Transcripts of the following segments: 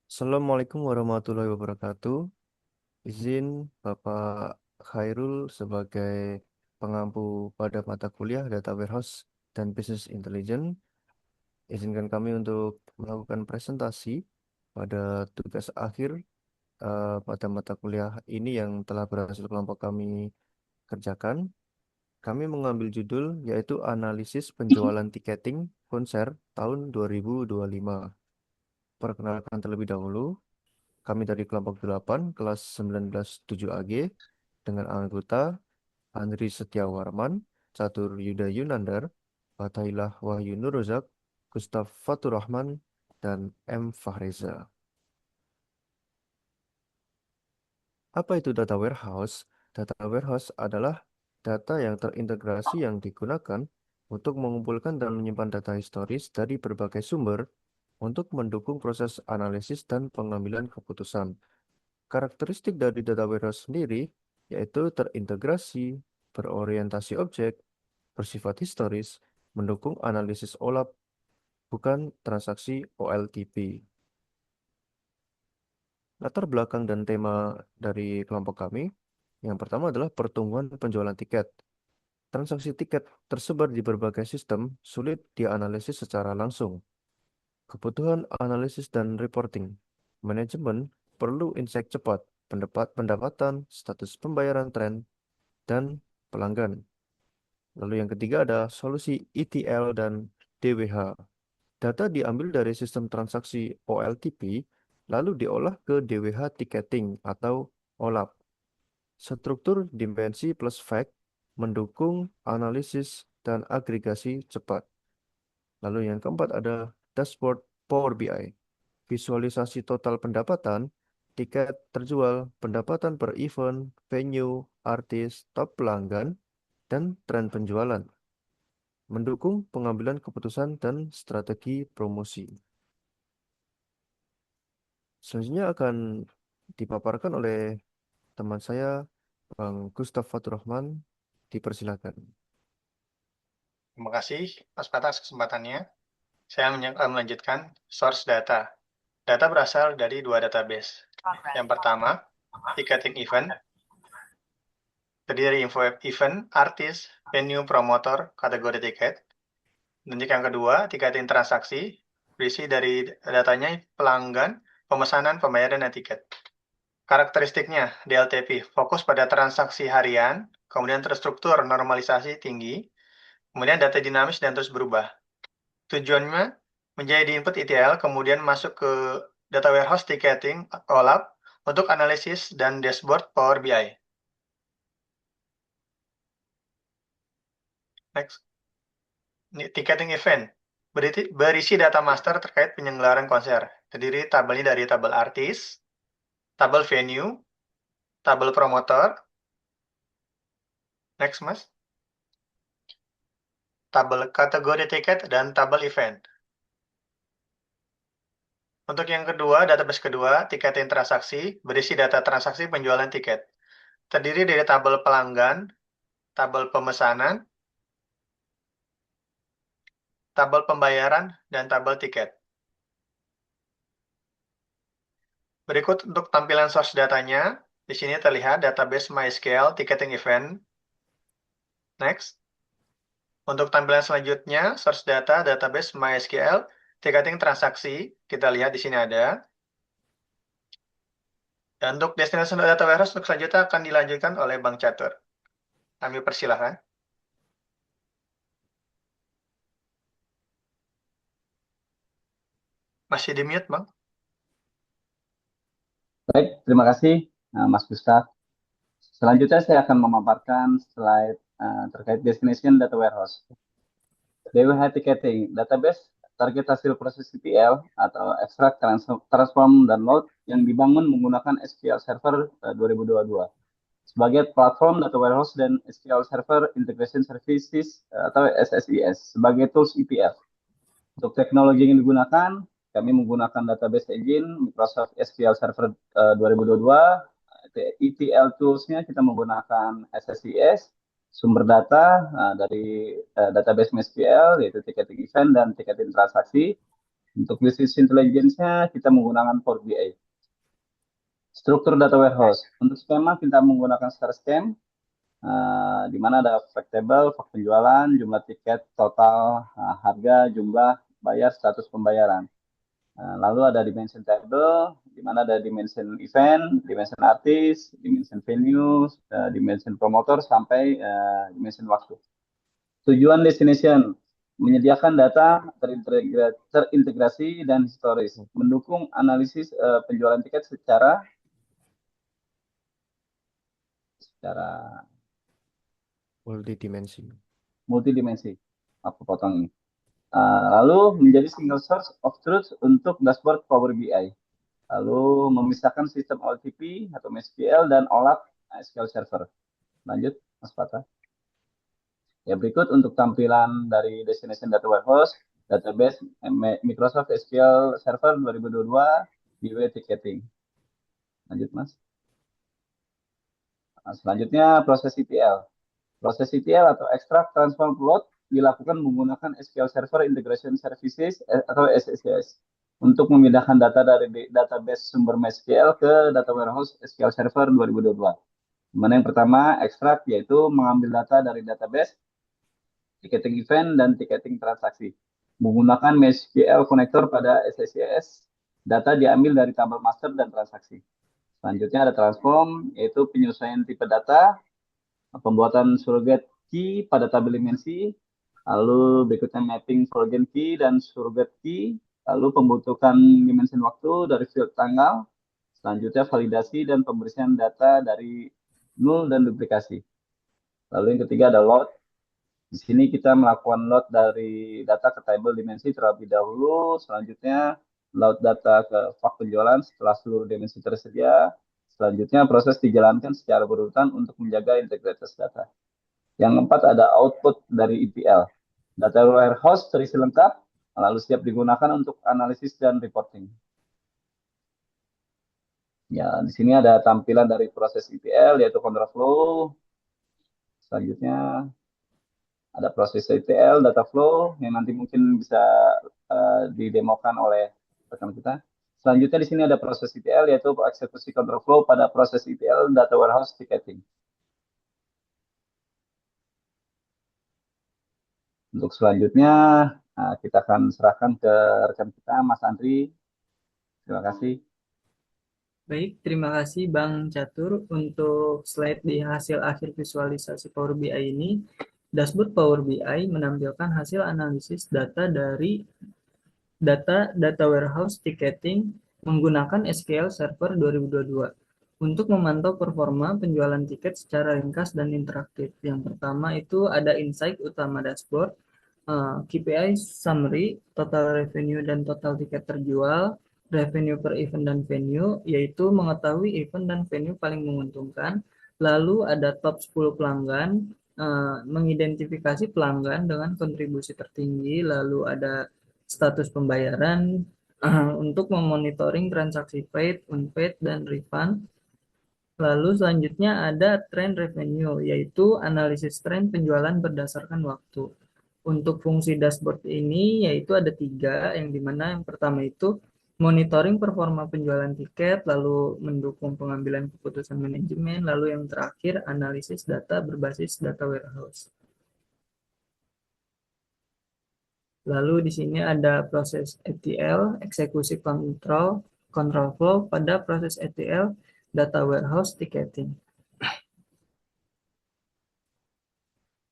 Assalamualaikum warahmatullahi wabarakatuh. Izin Bapak Khairul sebagai pengampu pada mata kuliah Data Warehouse dan Business Intelligence. Izinkan kami untuk melakukan presentasi pada tugas akhir pada mata kuliah ini yang telah berhasil kelompok kami kerjakan. Kami mengambil judul yaitu Analisis Penjualan Tiketing Konser tahun 2025. Perkenalkan terlebih dahulu, kami dari kelompok 8, kelas 197 AG, dengan anggota Andri Setiawarman, Catur Yuda Yunandar, Fatailah Wahyu Nuruzak, Gustaf Faturrahman, dan M. Fahreza. Apa itu data warehouse? Data warehouse adalah data yang terintegrasi yang digunakan untuk mengumpulkan dan menyimpan data historis dari berbagai sumber untuk mendukung proses analisis dan pengambilan keputusan. Karakteristik dari data warehouse sendiri yaitu terintegrasi, berorientasi objek, bersifat historis, mendukung analisis OLAP, bukan transaksi OLTP. Latar belakang dan tema dari kelompok kami, yang pertama adalah pertumbuhan penjualan tiket. Transaksi tiket tersebar di berbagai sistem, sulit dianalisis secara langsung. Kebutuhan analisis dan reporting. Manajemen perlu insight cepat, pendapatan, status pembayaran tren, dan pelanggan. Lalu yang ketiga ada solusi ETL dan DWH. Data diambil dari sistem transaksi OLTP, lalu diolah ke DWH ticketing atau OLAP. Struktur dimensi plus fact mendukung analisis dan agregasi cepat. Lalu yang keempat ada dashboard Power BI. Visualisasi total pendapatan, tiket terjual, pendapatan per event, venue, artis, top pelanggan, dan tren penjualan. Mendukung pengambilan keputusan dan strategi promosi. Selanjutnya akan dipaparkan oleh teman saya, Bang Gustaf Faturrahman. Dipersilakan. Terima kasih atas kesempatannya. Saya akan melanjutkan source data. Data berasal dari dua database. Yang pertama, ticketing event, terdiri dari info event, artis, venue, promotor, kategori tiket. Dan yang kedua, ticketing transaksi, berisi dari datanya pelanggan, pemesanan, pembayaran, dan tiket. Karakteristiknya, DLTP, fokus pada transaksi harian, kemudian terstruktur normalisasi tinggi, kemudian data dinamis dan terus berubah. Tujuannya menjadi input ETL, kemudian masuk ke data warehouse ticketing OLAP untuk analisis dan dashboard Power BI. Next. Ticketing event berisi data master terkait penyelenggaraan konser. Terdiri tabelnya dari tabel artis, tabel venue, tabel promotor. Next, Mas. Tabel kategori tiket dan tabel event. Untuk yang kedua, database kedua, tiketing transaksi, berisi data transaksi penjualan tiket. Terdiri dari tabel pelanggan, tabel pemesanan, tabel pembayaran, dan tabel tiket. Berikut untuk tampilan source datanya. Di sini terlihat database MySQL ticketing event. Next. Untuk tampilan selanjutnya, source data database MySQL ticketing transaksi. Kita lihat di sini ada. Dan untuk destination data warehouse untuk selanjutnya akan dilanjutkan oleh Bang Catur. Kami persilahkan. Masih di mute, Bang? Baik, terima kasih Mas Gustaf. Selanjutnya saya akan memaparkan slide terkait Destination Data Warehouse. DWH Ticketing Database target hasil proses ETL atau Extract, Transform, dan Load yang dibangun menggunakan SQL Server 2022 sebagai platform Data Warehouse dan SQL Server Integration Services atau SSIS sebagai tools ETL. Untuk teknologi yang digunakan, kami menggunakan database engine Microsoft SQL Server 2022. ETL tools-nya kita menggunakan SSIS, sumber data dari database MySQL, yaitu ticketing event dan ticketing transaksi. Untuk business intelligence-nya kita menggunakan Power BI. Struktur data warehouse. Untuk skema kita menggunakan star scheme, di mana ada fact table, fact penjualan, jumlah tiket, total, harga, jumlah, bayar, status pembayaran. Lalu ada dimension table, di mana ada dimension event, dimension artis, dimension venue, dimension promotor, sampai dimension waktu. Tujuan destination, menyediakan data terintegrasi dan historis, mendukung analisis penjualan tiket secara Multidimensi. multidimensi. Aku potong ini. Lalu menjadi single source of truth untuk dashboard Power BI. Lalu memisahkan sistem OLTP atau MySQL dan OLAP SQL Server. Lanjut, Mas Pata. Ya, berikut untuk tampilan dari Destination Data Warehouse, Database Microsoft SQL Server 2022, BW Ticketing. Lanjut, Mas. Selanjutnya, proses ETL. Proses ETL atau Extract Transform Load dilakukan menggunakan SQL Server Integration Services atau SSIS untuk memindahkan data dari database sumber MySQL ke data warehouse SQL Server 2022. Dimana yang pertama, extract, yaitu mengambil data dari database, ticketing event, dan ticketing transaksi. Menggunakan MySQL connector pada SSIS, data diambil dari tabel master dan transaksi. Selanjutnya ada transform, yaitu penyesuaian tipe data, pembuatan surrogate key pada tabel dimensi, lalu berikutnya mapping foreign key dan surrogate key, lalu pembentukan dimensi waktu dari field tanggal, selanjutnya validasi dan pembersihan data dari null dan duplikasi. Lalu yang ketiga ada load. Di sini kita melakukan load dari data ke table dimensi terlebih dahulu, selanjutnya load data ke fak penjualan setelah seluruh dimensi tersedia. Selanjutnya proses dijalankan secara berurutan untuk menjaga integritas data. Yang keempat ada output dari ETL. Data warehouse terisi lengkap, lalu siap digunakan untuk analisis dan reporting. Ya, di sini ada tampilan dari proses ETL, yaitu control flow. Selanjutnya ada proses ETL, data flow, yang nanti mungkin bisa didemokan oleh rekan kita. Selanjutnya di sini ada proses ETL, yaitu eksekusi control flow pada proses ETL data warehouse ticketing. Untuk selanjutnya, kita akan serahkan ke rekan kita, Mas Andri. Terima kasih. Baik, terima kasih Bang Catur untuk slide di hasil akhir visualisasi Power BI ini. Dashboard Power BI menampilkan hasil analisis data dari data warehouse ticketing menggunakan SQL Server 2022 untuk memantau performa penjualan tiket secara ringkas dan interaktif. Yang pertama itu ada insight utama dashboard, KPI summary, total revenue dan total tiket terjual, revenue per event dan venue, yaitu mengetahui event dan venue paling menguntungkan. Lalu ada top 10 pelanggan, mengidentifikasi pelanggan dengan kontribusi tertinggi. Lalu ada status pembayaran, untuk memonitoring transaksi paid, unpaid, dan refund. Lalu selanjutnya ada trend revenue, yaitu analisis tren penjualan berdasarkan waktu. Untuk fungsi dashboard ini yaitu ada 3, yang dimana yang pertama itu monitoring performa penjualan tiket, lalu mendukung pengambilan keputusan manajemen, lalu yang terakhir analisis data berbasis data warehouse. Lalu di sini ada proses ETL, eksekusi control flow pada proses ETL data warehouse ticketing.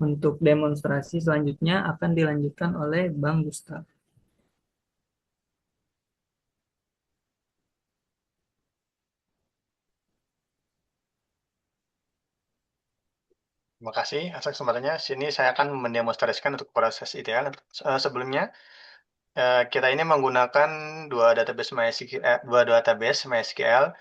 Untuk demonstrasi selanjutnya akan dilanjutkan oleh Bang Gustaf. Terima kasih atas kesempatannya. Sini saya akan mendemonstrasikan untuk proses ETL. Sebelumnya, kita ini menggunakan dua database MySQL.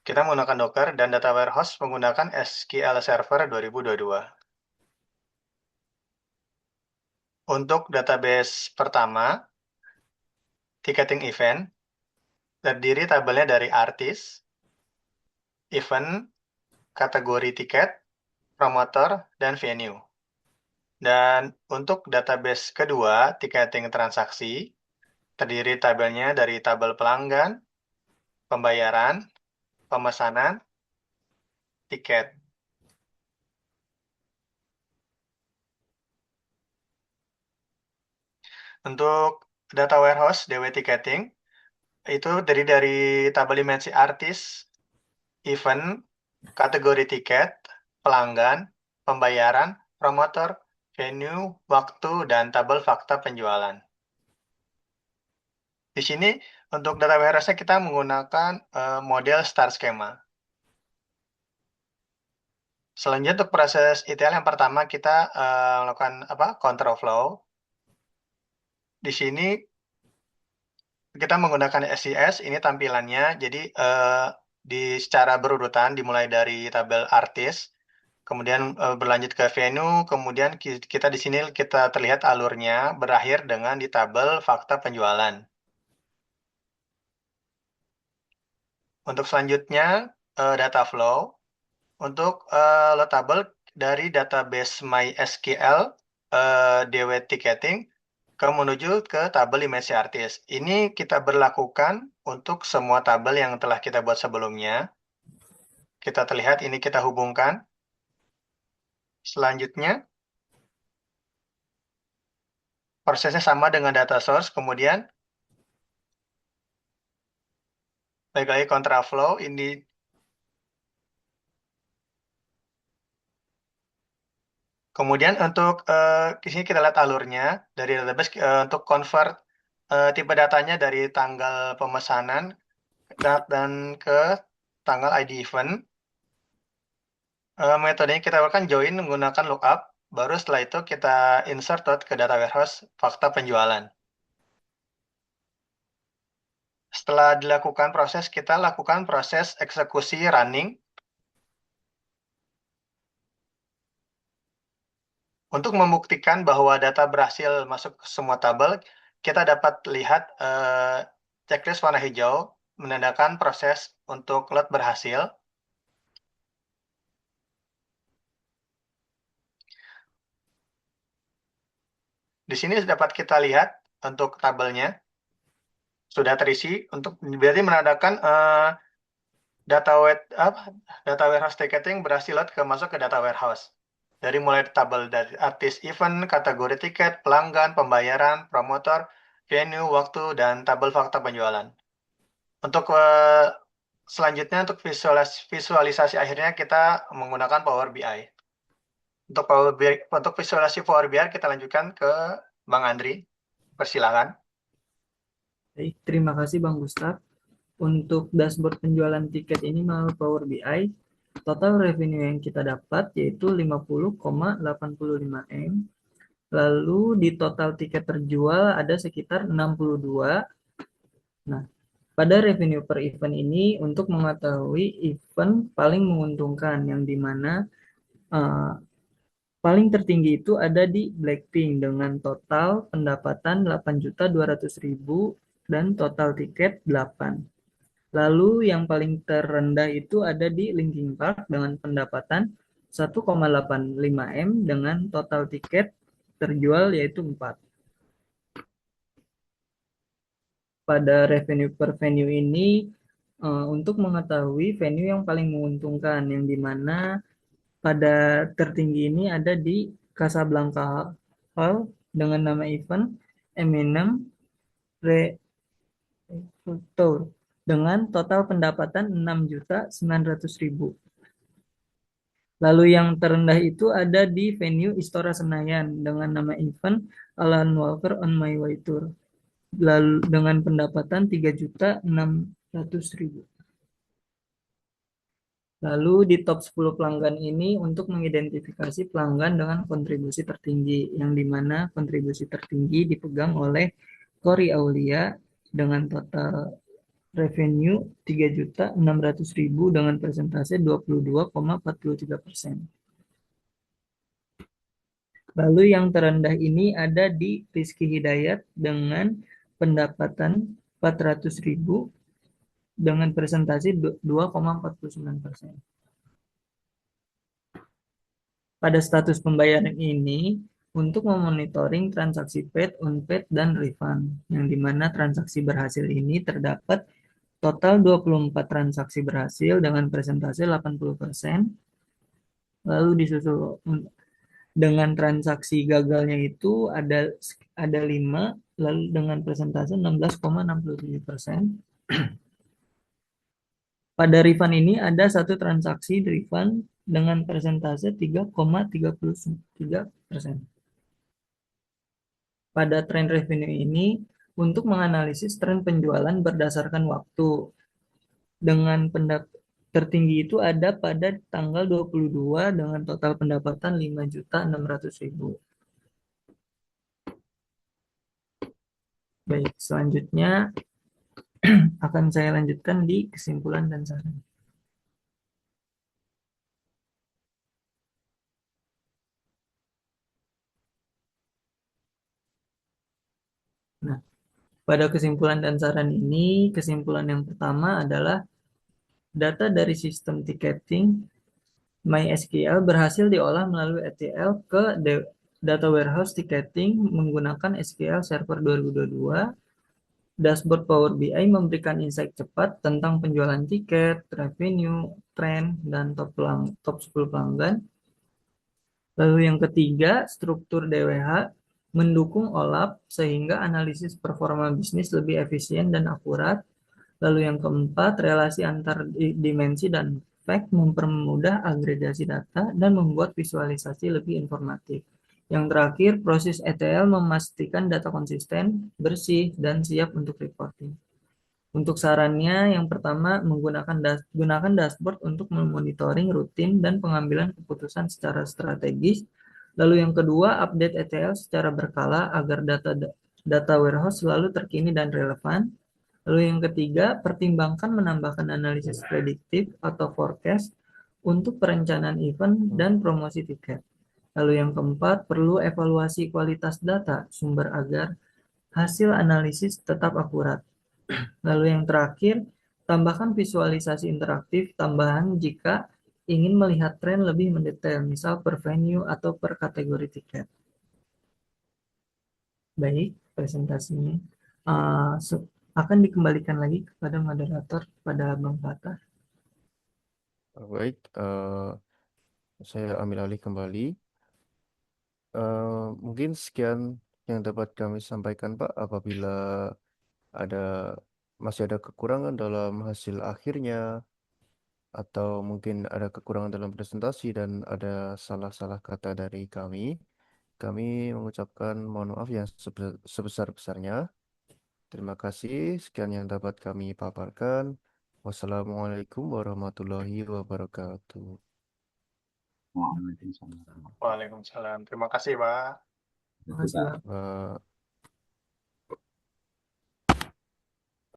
Kita menggunakan Docker dan data warehouse menggunakan SQL Server 2022. Untuk database pertama, ticketing event, terdiri tabelnya dari artis, event, kategori tiket, promotor, dan venue. Dan untuk database kedua, ticketing transaksi, terdiri tabelnya dari tabel pelanggan, pembayaran, pemesanan, tiket. Untuk data warehouse DW Ticketing, itu terdiri dari tabel dimensi artis, event, kategori tiket, pelanggan, pembayaran, promotor, venue, waktu, dan tabel fakta penjualan. Di sini untuk data warehouse-nya kita menggunakan model star schema. Selanjutnya untuk proses ETL yang pertama kita melakukan control flow. Di sini kita menggunakan SCS, ini tampilannya. Jadi secara berurutan dimulai dari tabel artis, kemudian berlanjut ke venue, kemudian kita di sini kita terlihat alurnya berakhir dengan di tabel fakta penjualan. Untuk selanjutnya data flow. Untuk load table dari database MySQL DW Ticketing menuju ke tabel dimensi artis. Ini kita berlakukan untuk semua tabel yang telah kita buat sebelumnya. Kita terlihat ini kita hubungkan. Selanjutnya, prosesnya sama dengan data source. Kemudian, baik lagi contraflow. Ini kemudian untuk di sini kita lihat alurnya dari database untuk convert tipe datanya dari tanggal pemesanan dan ke tanggal ID event. Metodenya kita lakukan join menggunakan lookup, baru setelah itu kita insert ke data warehouse fakta penjualan. Setelah dilakukan proses, kita lakukan proses eksekusi running. Untuk membuktikan bahwa data berhasil masuk ke semua tabel, kita dapat lihat checklist warna hijau menandakan proses untuk load berhasil. Di sini dapat kita lihat untuk tabelnya sudah terisi, untuk berarti menandakan data warehouse ticketing berhasil load masuk ke data warehouse. Dari mulai tabel dari artis event, kategori tiket, pelanggan, pembayaran, promotor, venue, waktu, dan tabel fakta penjualan. Untuk selanjutnya untuk visualisasi akhirnya kita menggunakan Power BI. Untuk visualisasi Power BI kita lanjutkan ke Bang Andri. Persilakan. Baik, terima kasih Bang Gustaf. Untuk dashboard penjualan tiket ini melalui Power BI, total revenue yang kita dapat yaitu 50,85 M. Lalu di total tiket terjual ada sekitar 62. Nah, pada revenue per event ini untuk mengetahui event paling menguntungkan yang dimana paling tertinggi itu ada di Blackpink dengan total pendapatan 8.200.000 dan total tiket 8. Lalu yang paling terendah itu ada di Linkin Park dengan pendapatan 1,85 M dengan total tiket terjual yaitu 4. Pada revenue per venue ini untuk mengetahui venue yang paling menguntungkan yang dimana pada tertinggi ini ada di Casablanca Hall dengan nama event Eminem Tour dengan total pendapatan 6.900.000. Lalu yang terendah itu ada di venue Istora Senayan dengan nama event Alan Walker on My Way Tour. Lalu dengan pendapatan 3.600.000. Lalu di top 10 pelanggan ini untuk mengidentifikasi pelanggan dengan kontribusi tertinggi, yang dimana kontribusi tertinggi dipegang oleh Kori Aulia dengan total revenue 3.600.000 dengan persentase 22,43%. Lalu yang terendah ini ada di Rizky Hidayat dengan pendapatan 400.000 dengan presentasi 2,49%. Pada status pembayaran ini, untuk memonitoring transaksi paid, unpaid, dan refund, yang dimana transaksi berhasil ini terdapat total 24 transaksi berhasil dengan persentase 80%, lalu disusul dengan transaksi gagalnya itu ada 5, lalu dengan persentase 16,67%. Pada refund ini ada satu transaksi refund dengan persentase 3,33%. Pada tren revenue ini, untuk menganalisis tren penjualan berdasarkan waktu, dengan tertinggi itu ada pada tanggal 22 dengan total pendapatan 5.600.000. Baik, selanjutnya akan saya lanjutkan di kesimpulan dan saran. Nah, pada kesimpulan dan saran ini, kesimpulan yang pertama adalah data dari sistem ticketing MySQL berhasil diolah melalui ETL ke Data Warehouse Ticketing menggunakan SQL Server 2022. Dashboard Power BI memberikan insight cepat tentang penjualan tiket, revenue, tren, dan top 10 pelanggan. Lalu yang ketiga, struktur DWH mendukung OLAP sehingga analisis performa bisnis lebih efisien dan akurat. Lalu yang keempat, relasi antar dimensi dan fact mempermudah agregasi data dan membuat visualisasi lebih informatif. Yang terakhir, proses ETL memastikan data konsisten, bersih, dan siap untuk reporting. Untuk sarannya, yang pertama, gunakan dashboard untuk memonitoring rutin dan pengambilan keputusan secara strategis. Lalu yang kedua, update ETL secara berkala agar data warehouse selalu terkini dan relevan. Lalu yang ketiga, pertimbangkan menambahkan analisis prediktif atau forecast untuk perencanaan event dan promosi tiket. Lalu yang keempat, perlu evaluasi kualitas data sumber agar hasil analisis tetap akurat. Lalu yang terakhir, tambahkan visualisasi interaktif tambahan jika ingin melihat tren lebih mendetail, misal per venue atau per kategori tiket. Baik, presentasinya. Akan dikembalikan lagi kepada moderator, pada Bang Fatah. Baik, saya ambil alih kembali. Mungkin sekian yang dapat kami sampaikan, Pak. Apabila ada masih ada kekurangan dalam hasil akhirnya, atau mungkin ada kekurangan dalam presentasi dan ada salah-salah kata dari kami mengucapkan mohon maaf yang sebesar-besarnya. Terima kasih. Sekian yang dapat kami paparkan. Wassalamualaikum warahmatullahi wabarakatuh. Waalaikumsalam. Waalaikumsalam. Terima kasih, Pak. Terima kasih, Bang. Pak.